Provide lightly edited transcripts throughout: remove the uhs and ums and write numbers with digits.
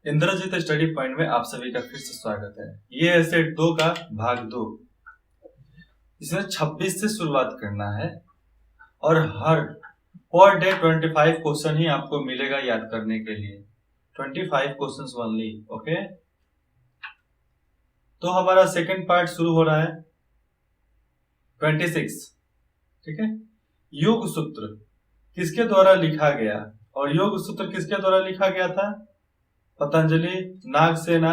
Indrajit study point में आप सभी का फिर से स्वागत है। ये है सेट 2 का भाग 2। इसमें 26 से शुरुआत करना है और हर पर डे 25 क्वेश्चन ही आपको मिलेगा याद करने के लिए। 25 क्वेश्चंस ओनली। ओके, तो हमारा सेकंड पार्ट शुरू हो रहा है 26। ठीक है, योग सूत्र किसके द्वारा लिखा गया? और योग सूत्र किसके द्वारा लिखा गया था? पतंजलि, नागसेन,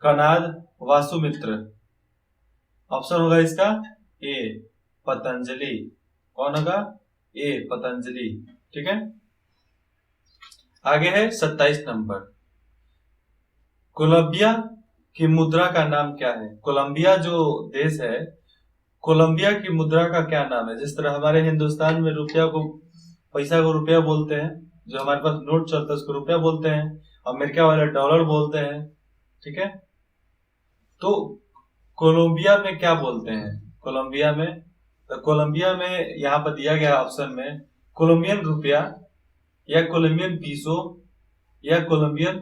कणाद, वासुमित्र। ऑप्शन होगा इसका ए पतंजलि। कौन होगा? ए पतंजलि। ठीक है, आगे है 27 नंबर। कोलंबिया की मुद्रा का नाम क्या है? कोलंबिया जो देश है, कोलंबिया की मुद्रा का क्या नाम है? जिस तरह हमारे हिंदुस्तान में रुपया को, पैसा को रुपया बोलते हैं, जो हमारे पास नोट चलता है उसको रुपया बोलते हैं, अमेरिका वाले डॉलर बोलते हैं। ठीक है, तो कोलंबिया में क्या बोलते हैं? कोलंबिया में यहाँ पर दिया गया ऑप्शन में कोलंबियन रुपया या कोलंबियन पीसो या कोलंबियन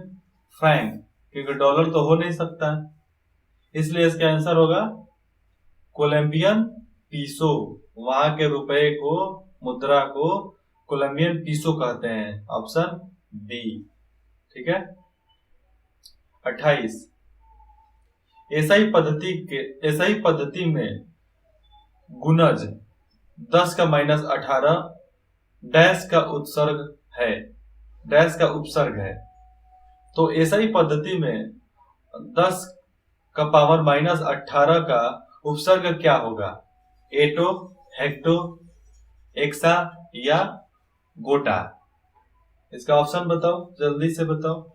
फ्रैंक, क्योंकि डॉलर तो हो नहीं सकता, इसलिए इसका आंसर होगा कोलंबियन पीसो। वहां के रुपए को, मुद्रा को कोलंबियन पीसो कहते हैं। Option B. ठीक है, 28। एसआई पद्धति में गुणज 10 का -18 डैश का उपसर्ग है। तो एसआई पद्धति में 10 का पावर -18 का उपसर्ग क्या होगा? एटो, हेक्टो, एक्सा या गोटा? इसका ऑप्शन बताओ, जल्दी से बताओ।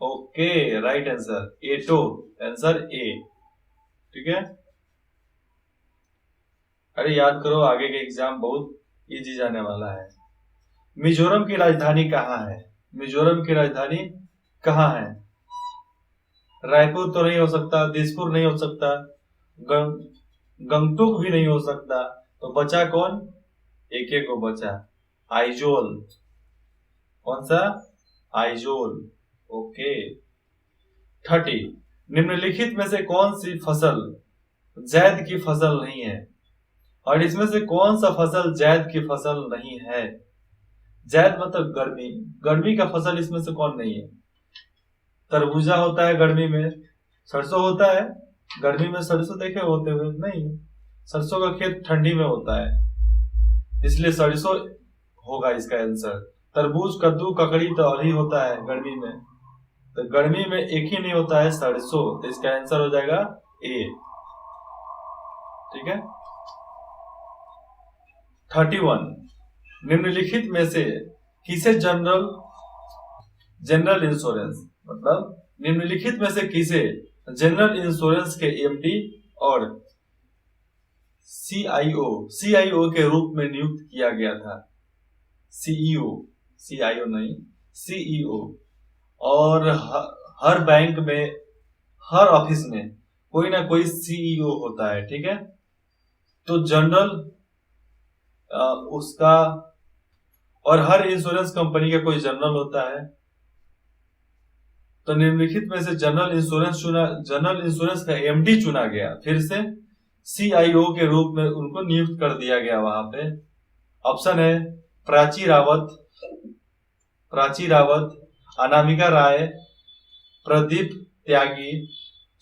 ओके, राइट आंसर एटो, आंसर ए। ठीक है, अरे याद करो, आगे के एग्जाम बहुत इजी जाने वाला है। मिजोरम की राजधानी कहाँ है? मिजोरम की राजधानी कहाँ है? रायपुर तो नहीं हो सकता, दिसपुर नहीं हो सकता, गंगटोक भी नहीं हो सकता, तो बचा कौन? एक एक को बचा, आइजोल। कौन सा? आइजोल। ओके, 30। निम्नलिखित में से कौन सी फसल जैद की फसल नहीं है? और इसमें से कौन सा फसल जैद की फसल नहीं है? जैद मतलब गर्मी का फसल इसमें से कौन नहीं है? तरबूजा होता है गर्मी में, सरसों होता है गर्मी में, सरसों देखे होते हुए? नहीं, सरसों का खेत ठंडी में होता है, इसलिए सरसों होगा इसका आंसर। तरबूज, कद्दू, ककड़ी तो अलग होता है गर्मी में, तो गर्मी में एक ही नहीं होता है, सरसों, तो इसका आंसर हो जाएगा ए। ठीक है, 31। निम्नलिखित में से किसे जनरल इंश्योरेंस, मतलब निम्नलिखित में से किसे जनरल इंश्योरेंस के एमडी और सीआईओ के रूप में नियुक्त किया गया था? सीईओ नहीं, सीईओ। और हर बैंक में, हर ऑफिस में कोई ना कोई सीईओ होता है। ठीक है, तो जनरल उसका, और हर इंश्योरेंस कंपनी का कोई जनरल होता है, तो निम्नलिखित में से जनरल इंश्योरेंस का एमडी चुना गया, फिर से सीआईओ के रूप में उनको नियुक्त कर दिया गया वहां पे। ऑप्शन है प्राची रावत, अनामिका राय, प्रदीप त्यागी,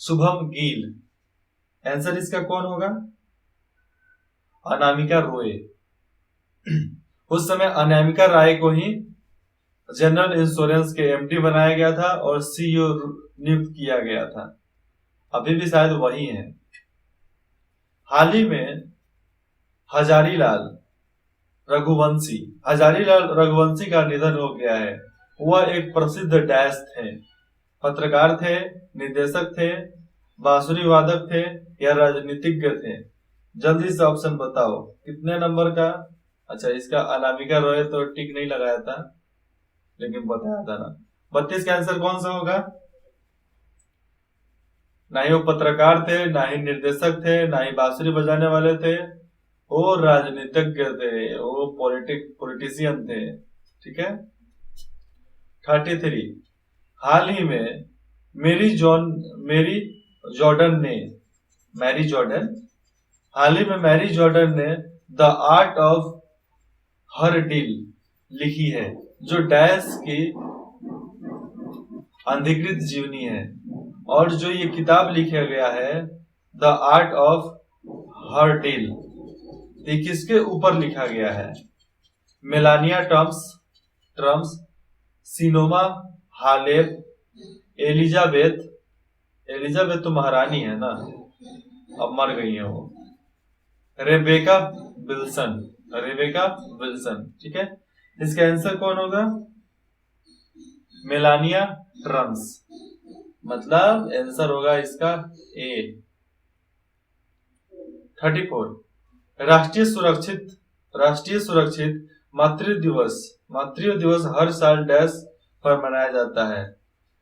शुभम गिल। आंसर इसका कौन होगा? अनामिका रॉय। उस समय अनामिका राय को ही जनरल इंश्योरेंस के एमडी बनाया गया था और सीईओ नियुक्त किया गया था। अभी भी शायद वही है। हाल ही में हजारीलाल रघुवंशी का निधन हो गया है। वह एक प्रसिद्ध डैश थे, पत्रकार थे, निर्देशक थे, बांसुरी वादक थे या राजनीतिज्ञ थे? जल्दी से ऑप्शन बताओ, कितने नंबर का? अच्छा, इसका अनामिका रॉय तो टिक नहीं लगाया था, लेकिन बताया था ना। 32 का आंसर कौन सा होगा? ना ही वो पत्रकार थे, ना ही निर्देशक थे, ना ही बांसुरी बजाने वाले थे, वो राजनीतिज्ञ थे, वो पॉलिटिशियन थे। ठीक है, 33 हाल ही में मेरी जॉर्डन ने हाल ही में मैरी जॉर्डन ने the art of her deal लिखी है, जो डैश की अनधिकृत जीवनी है। और जो ये किताब लिखा गया है the art of her deal, ये किसके ऊपर लिखा गया है? मेलानिया ट्रम्प, सिनोमा हालेप, एलिजाबेथ तो महारानी है ना, अब मर गई है वो, रेबेका विल्सन। ठीक है, इसका आंसर कौन होगा? मेलानिया ट्रम्प, मतलब आंसर होगा इसका ए। 34 राष्ट्रीय सुरक्षित मातृ दिवस हर साल डैश पर मनाया जाता है।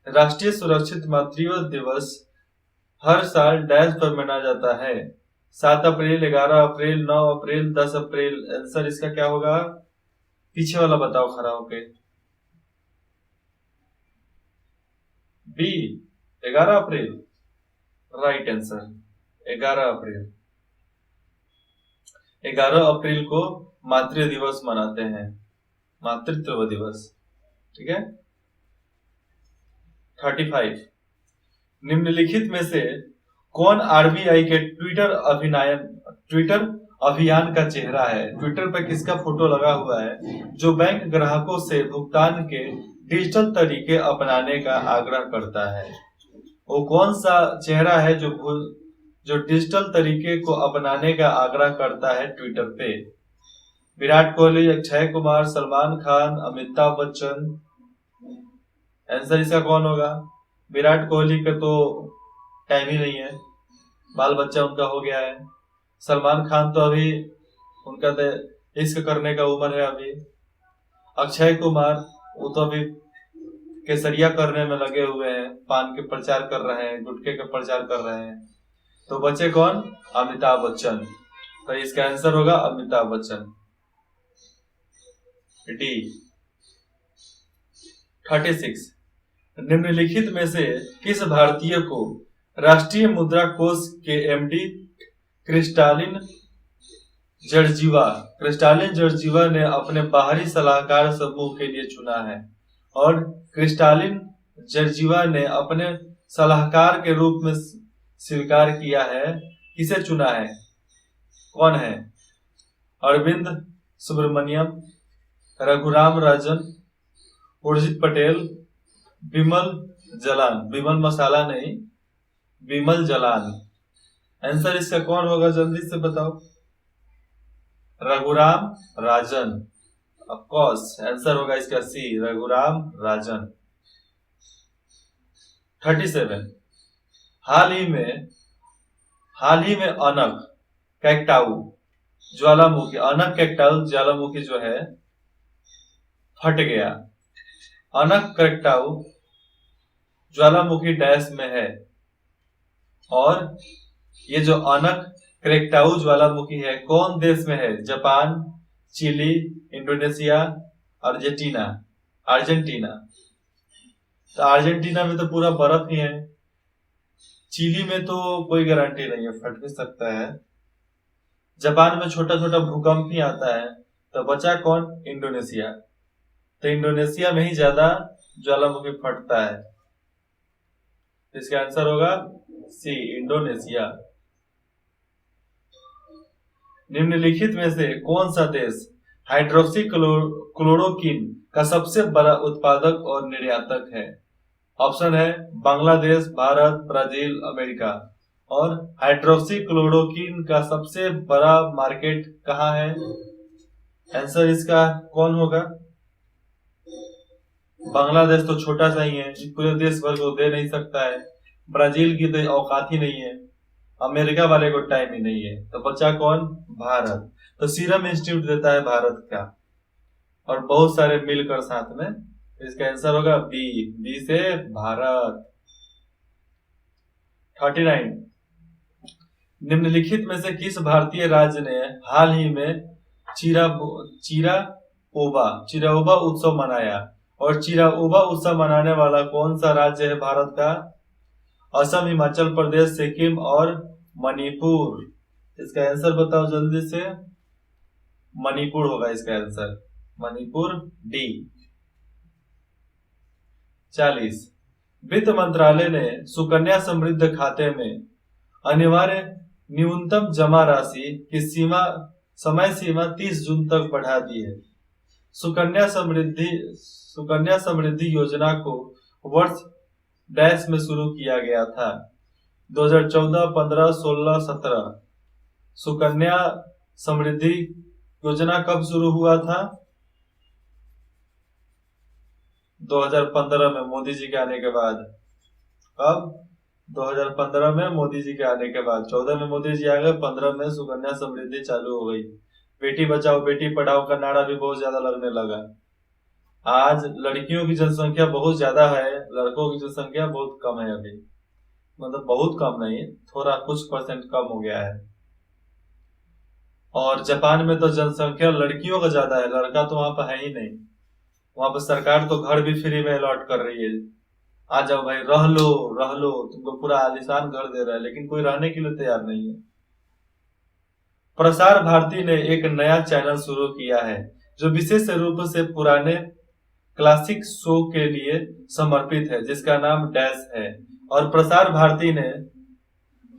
राष्ट्रीय सुरक्षित मातृ दिवस हर साल डैश पर मनाया जाता है। 7 अप्रैल, 11 अप्रैल, 9 अप्रैल, 10 अप्रैल। आंसर इसका क्या होगा? पीछे वाला बताओ खड़ा होके। बी 11 अप्रैल, राइट आंसर 11 अप्रैल। 11 अप्रैल को मातृ दिवस मनाते हैं, मातृत्व दिवस। ठीक है। 35 निम्नलिखित में से कौन आरबीआई के ट्विटर अभियान का चेहरा है? ट्विटर पर किसका फोटो लगा हुआ है जो बैंक ग्राहकों से भुगतान के डिजिटल तरीके अपनाने का आग्रह करता है? वो कौन सा चेहरा है जो डिजिटल तरीके को अपनाने का आग्रह करता है ट्विटर पे? विराट कोहली, अक्षय कुमार, सलमान खान, अमिताभ बच्चन। आंसर इसका कौन होगा? विराट कोहली का तो टाइम ही नहीं है, बाल बच्चा उनका हो गया है। सलमान खान तो अभी उनका तो इश्क करने का उम्र है अभी। अक्षय कुमार वो तो अभी केसरिया करने में लगे हुए हैं, पान के प्रचार कर रहे हैं, गुटखे के प्रचार कर रहे हैं। तो बचे कौन? अमिताभ बच्चन। तो इसका आंसर होगा अमिताभ बच्चन, डी। 36 निम्नलिखित में से किस भारतीय को राष्ट्रीय मुद्रा कोष के एमडी क्रिस्टालिन जर्जीवा ने अपने बाहरी सलाहकार समूह के लिए चुना है? और क्रिस्टालिन जर्जीवा ने अपने सलाहकार के रूप में स्वीकार किया है, किसे चुना है? कौन है? अरविंद सुब्रमण्यम, रघुराम राजन, उर्जित पटेल, विमल मसाला नहीं, विमल जलान। आंसर इसका कौन होगा? जल्दी से बताओ। Raghuram Rajan, of course answer होगा इसका सी, रघुराम राजन। 37 हाल ही में अनक कैकटाऊ ज्वालामुखी जो है फट गया। अनक कैकटाऊ ज्वालामुखी डैश में है, और ये जो अनक कैकटाऊ ज्वालामुखी है कौन देश में है? Japan, Chile, Indonesia, Argentina. तो अर्जेंटीना में तो पूरा बर्फ ही है, चिली में तो कोई गारंटी नहीं है, फट भी सकता है। जापान में छोटा छोटा भूकंप ही आता है। तो बचा कौन? इंडोनेशिया। तो इंडोनेशिया में ही ज्यादा ज्वालामुखी फटता है, इसका आंसर होगा सी, इंडोनेशिया। निम्नलिखित में से कौन सा देश हाइड्रोक्सी क्लोरोक्विन का सबसे बड़ा उत्पादक और निर्यातक है? ऑप्शन है बांग्लादेश, भारत, ब्राजील, अमेरिका। और हाइड्रोक्सी क्लोरोक्विन का सबसे बड़ा मार्केट कहाँ है? आंसर इसका कौन होगा? बांग्लादेश तो छोटा सा ही है, पूरे देश भर को दे नहीं सकता है। ब्राजील की तो औकात ही नहीं है, अमेरिका वाले को टाइम ही नहीं है। तो बचा कौन? भारत। तो सीरम इंस्टीट्यूट देता है भारत का, और बहुत सारे मिलकर साथ में। इसका आंसर होगा बी से भारत। 39 निम्नलिखित में से किस भारतीय राज्य ने हाल ही में चिराओबा उत्सव मनाया? और चिराओबा उत्सव मनाने वाला कौन सा राज्य है भारत का? असम, हिमाचल प्रदेश, सिक्किम और मणिपुर। इसका आंसर बताओ जल्दी से। मणिपुर होगा इसका आंसर, मणिपुर, डी। 40, वित्त मंत्रालय ने सुकन्या समृद्धि खाते में अनिवार्य न्यूनतम जमा राशि की समय सीमा 30 जून तक बढ़ा दी है। सुकन्या समृद्धि योजना को वर्ष डैश में शुरू किया गया था। 2014, 15, 16, 17। सुकन्या समृद्धि योजना कब शुरू हुआ था? 2015 में, मोदी जी के आने के बाद। कब? 2015 में मोदी जी के आने के बाद। 14 में मोदी जी आ गए, 15 में सुकन्या समृद्धि चालू हो गई। बेटी बचाओ बेटी पढ़ाओ का नारा भी बहुत ज्यादा लगने लगा। आज लड़कियों की जनसंख्या बहुत ज्यादा है, लड़कों की जनसंख्या बहुत कम है अभी, मतलब बहुत कम नहीं, थोड़ा कुछ परसेंट कम हो गया है। और जापान में तो जनसंख्या लड़कियों का ज्यादा है, लड़का तो वहां पर है ही नहीं। वहां पर सरकार तो घर भी फ्री में अलॉट कर रही है, आ जाओ भाई रह लो, तुमको पूरा आलीशान घर दे रहा है, लेकिन कोई रहने के लिए तैयार नहीं है। प्रसार भारती ने एक नया चैनल शुरू किया है जो विशेष रूप से पुराने क्लासिक शो के लिए समर्पित है, जिसका नाम डैश है। और प्रसार भारती ने,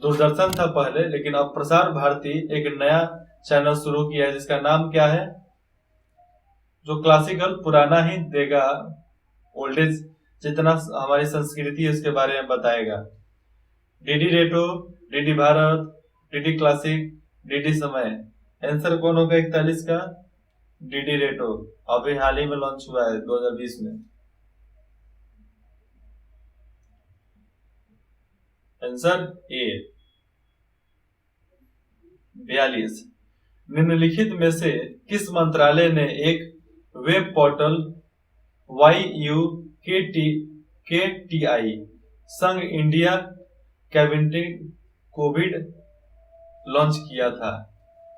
दूरदर्शन था पहले, लेकिन अब प्रसार भारती एक नया चैनल शुरू किया है जिसका नाम क्या है? जो क्लासिकल पुराना ही देगा, ओल्डेज जितना हमारी संस्कृति है उसके बारे में बताएगा। DD Retro, DD Bharat, DD Classic, DD Samay. Answer कौन होगा 41 का? डीडी रेटो, अभी हाल ही में लॉन्च हुआ है 2020 में। Answer A. 42, निम्नलिखित में से किस मंत्रालय ने एक वेब पोर्टल YUKTI संघ इंडिया कोविड लॉन्च किया था?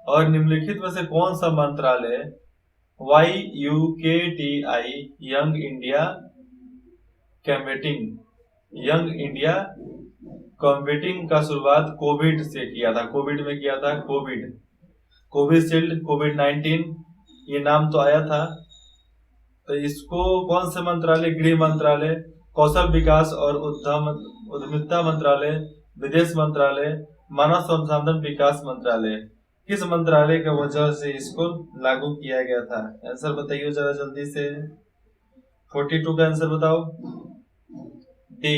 और निम्नलिखित में से कौन सा मंत्रालय YUKTI यंग इंडिया कॉम्बेटिंग का शुरुआत कोविड से किया था? कोविड में किया था, कोविशील्ड, कोविड-19 ये नाम तो आया था। तो इसको कौन से मंत्रालय? गृह मंत्रालय, कौशल विकास और उद्यमिता मंत्रालय, विदेश मंत्रालय, मानव संसाधन विकास मंत्रालय। किस मंत्रालय की वजह से इसको लागू किया गया था? आंसर बताइए जरा जल्दी से। 42 का आंसर बताओ। डी,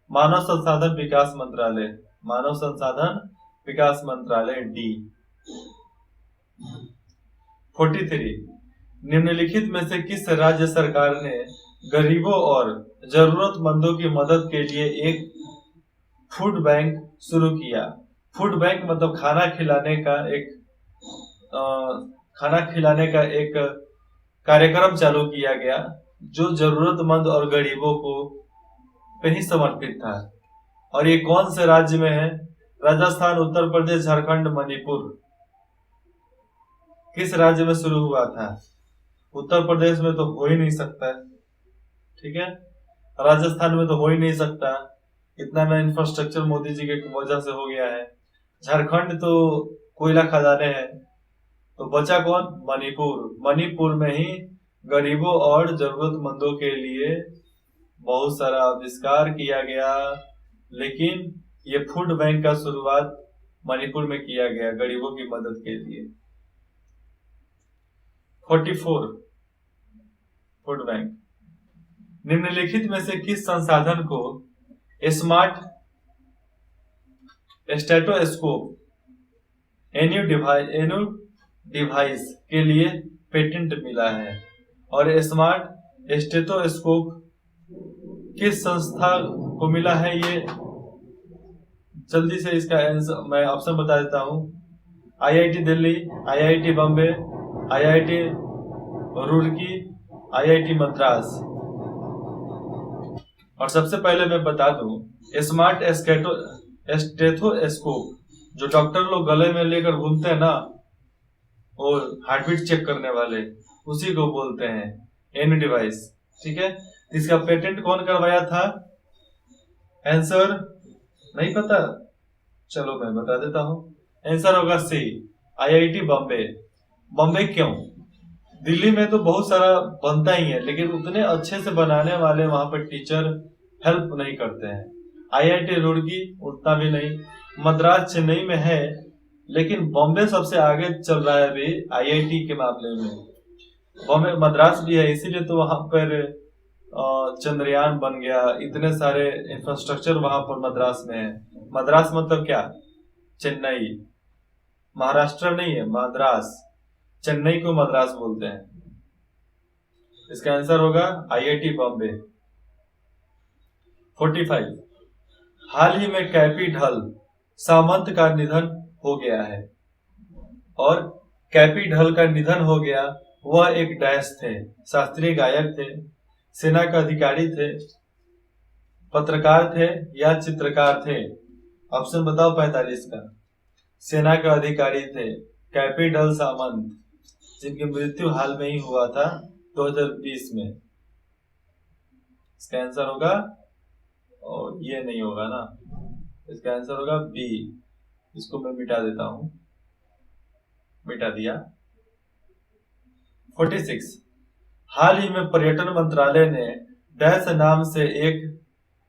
मानव संसाधन विकास मंत्रालय, मानव संसाधन विकास मंत्रालय, डी। 43, निम्नलिखित में से किस राज्य सरकार ने गरीबों और जरूरतमंदों की मदद के लिए एक फूड बैंक शुरू किया? फूड बैंक मतलब खाना खिलाने का एक कार्यक्रम चालू किया गया जो जरूरतमंद और गरीबों को पे ही समर्पित था। और ये कौन से राज्य में है? राजस्थान, उत्तर प्रदेश, झारखंड, मणिपुर। किस राज्य में शुरू हुआ था? उत्तर प्रदेश में तो हो ही नहीं सकता, ठीक है, राजस्थान में तो हो ही नहीं सकता, इतना ना इंफ्रास्ट्रक्चर मोदी जी के वजह से हो गया है। झारखंड तो कोयला खदाने हैं, तो बचा कौन? मणिपुर। मणिपुर में ही गरीबों और जरूरतमंदों के लिए बहुत सारा आविष्कार किया गया, लेकिन ये फूड बैंक का शुरुआत मणिपुर में किया गया गरीबों की मदद के लिए। 44, फूड बैंक। निम्नलिखित में से किस संसाधन को स्मार्ट स्टेथोस्कोप एन्यू डिवाइस के लिए पेटेंट मिला है? और स्मार्ट स्टेथोस्कोप किस संस्था को मिला है? ये जल्दी से इसका आंसर मैं ऑप्शन बता देता हूँ। IIT Delhi, IIT Bombay, IIT Roorkee, IIT Madras. और सबसे पहले मैं बता दूं, स्मार्ट स्टेथोस्कोप जो डॉक्टर लोग गले में लेकर घूमते हैं ना, और हार्ट बीट चेक करने वाले, उसी को बोलते हैं एन्यू डिवाइस। ठीक है। इसका पेटेंट कौन करवाया था? आंसर नहीं पता, चलो मैं बता देता हूं। आंसर होगा सी, आईआईटी बॉम्बे। बॉम्बे क्यों? दिल्ली में तो बहुत सारा बनता ही है, लेकिन उतने अच्छे से बनाने वाले वहां पर टीचर हेल्प नहीं करते हैं। आईआईटी रुड़की उतना भी नहीं, मद्रास चेन्नई में है, लेकिन बॉम्बे सबसे आगे चल रहा है अभी आईआईटी के मामले में। बॉम्बे मद्रास भी है, इसीलिए तो वहां पर चंद्रयान बन गया, इतने सारे इंफ्रास्ट्रक्चर वहां पर मद्रास में है। मद्रास मतलब क्या? चेन्नई, महाराष्ट्र नहीं है, मद्रास। चेन्नई को मद्रास बोलते हैं। इसका आंसर होगा आईआईटी बॉम्बे। 45, हाल ही में कैपी ढल सामंत का निधन हो गया है। और कैपी ढल का निधन हो गया, वह एक डैश थे, शास्त्रीय गायक थे, सेना के अधिकारी थे, पत्रकार थे या चित्रकार थे? ऑप्शन बताओ 45 का। सेना के अधिकारी थे कैपी ढल सामंत, जिनकी मृत्यु हाल में ही हुआ था 2020 में। इसका आंसर होगा, और ये नहीं होगा ना, इसका आंसर होगा बी। इसको मैं मिटा देता हूं, मिटा दिया। 46, हाल ही में पर्यटन मंत्रालय ने डैश नाम से एक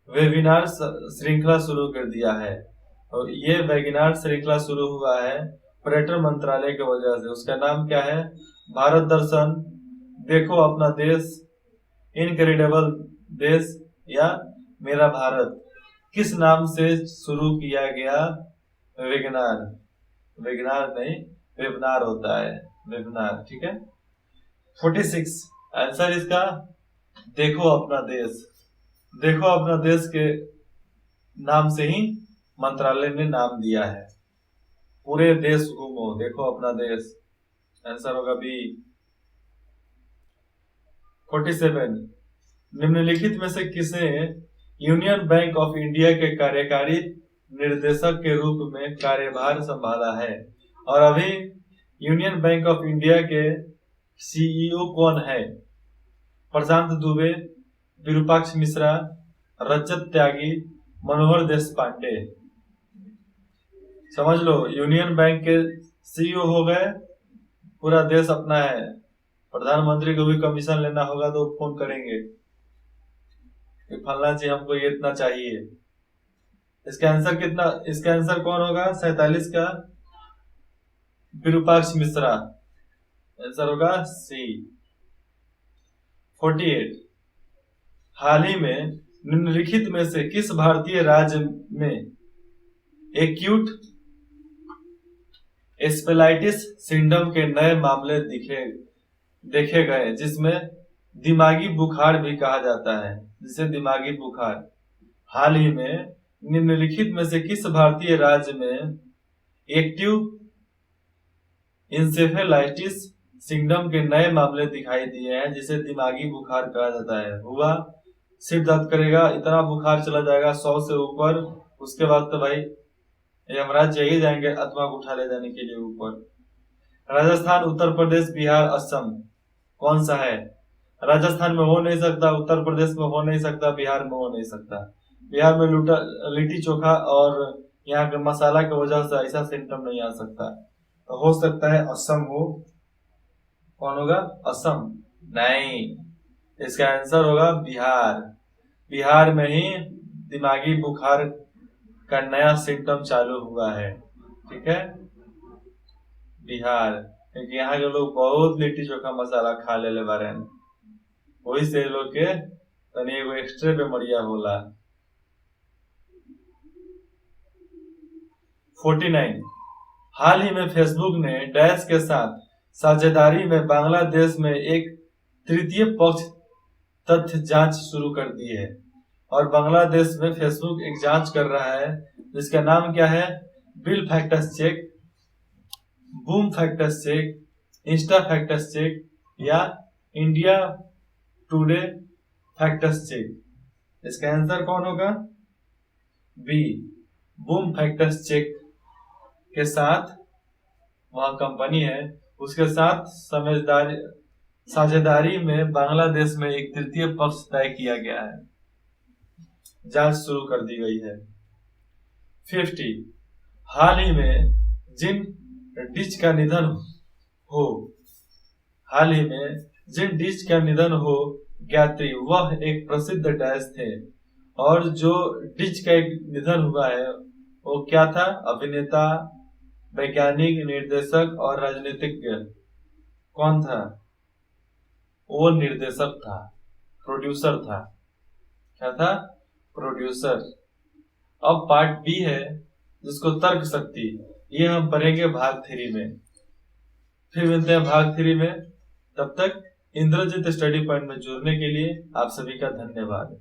वेबिनार श्रृंखला शुरू कर दिया है, और ये वेबिनार श्रृंखला शुरू हुआ है पर्यटन मंत्रालय की वजह से। उसका नाम क्या है? भारत दर्शन, देखो अपना देश, इनक्रेडिबल देश, या मेरा भारत। किस नाम से शुरू किया गया वेबिनार? वेबिनार नहीं, वेबिनार होता है, वेबिनार, ठीक है। 46, आंसर इसका देखो अपना देश। देखो अपना देश के नाम से ही मंत्रालय ने नाम दिया है। पूरे देश घूमो, देखो अपना देश। आंसर होगा बी। 47, निम्नलिखित में से किसने यूनियन बैंक ऑफ इंडिया के कार्यकारी निर्देशक के रूप में कार्यभार संभाला है? और अभी यूनियन बैंक ऑफ इंडिया के सीईओ कौन है? प्रशांत दुबे, विरूपाक्ष मिश्रा, रजत त्यागी, मनोहर देशपांडे। समझ लो, यूनियन बैंक के सीईओ हो गए, पूरा देश अपना है। प्रधानमंत्री को भी कमीशन लेना होगा तो फोन करेंगे कि फलना जी हमको ये इतना चाहिए। इसका आंसर कितना? इसका आंसर कौन होगा 47 का? विरूपाक्ष मिश्रा। आंसर होगा सी। 48, हाल ही में निम्नलिखित में से किस भारतीय राज्य में एक्यूट एस्पेलाइटिस सिंड्रोम के नए मामले देखे गए, जिसमें दिमागी बुखार भी कहा जाता है, जिसे दिमागी बुखार। हाल ही में निम्नलिखित में से किस भारतीय राज्य में एक्टिव इंसेफेलाइटिस सिंड्रोम के नए मामले दिखाई दिए हैं, जिसे दिमागी बुखार कहा जाता है? हुआ, सिर दर्द करेगा, इतना बुखार चला जाएगा 100 से ऊपर, उसके बाद तो भाई यमराज यही जाएंगे आत्मा को उठा ले जाने के लिए ऊपर। राजस्थान, उत्तर प्रदेश, बिहार, असम, कौन सा है? राजस्थान में हो नहीं सकता, उत्तर प्रदेश में हो नहीं सकता, बिहार में हो नहीं सकता। बिहार में लिट्टी चोखा और यहाँ के मसाला की वजह से ऐसा सिम्टम नहीं आ सकता, तो हो सकता है असम हो। कौन होगा? असम नहीं, इसका आंसर होगा बिहार। बिहार में ही दिमागी बुखार का नया सिम्टम चालू हुआ है, ठीक है, बिहार। क्योंकि यहाँ के लोग बहुत लिट्टी चोखा मसाला खा ले बारे, वही से लोग के तनी एगो एक्स्ट्रा बेमरिया होला। 49, हाल ही में फेसबुक ने डैश के साथ साझेदारी में बांग्लादेश में एक तृतीय पक्ष तथ्य जांच शुरू कर दी है, और बांग्लादेश में फेसबुक एक जांच कर रहा है जिसका नाम क्या है? Bill facts check, Boom facts check, Insta facts check, या इंडिया टुडे फैक्टस चेक। इसका आंसर कौन होगा? बी, बूम फैक्टस चेक के साथ, वह कंपनी है, उसके साथ समझदारी साझेदारी में बांग्लादेश में एक तृतीय पक्ष तय किया गया है। जांच शुरू कर दी गई है। 50 हाल ही में जिन डिच का निधन हो ज्ञात्री वह एक प्रसिद्ध डैश थे, और जो डिच का एक निधन हुआ है वो क्या था? अभिनेता, वैज्ञानिक, निर्देशक और राजनीतिज्ञ। कौन था? वो निर्देशक था, प्रोड्यूसर था। क्या था? प्रोड्यूसर। अब पार्ट बी है जिसको तर्क शक्ति, ये हम पढ़ेंगे भाग 3 में। फिर मिलते हैं भाग 3 में। तब तक इंद्रजीत स्टडी पॉइंट में जुड़ने के लिए आप सभी का धन्यवाद।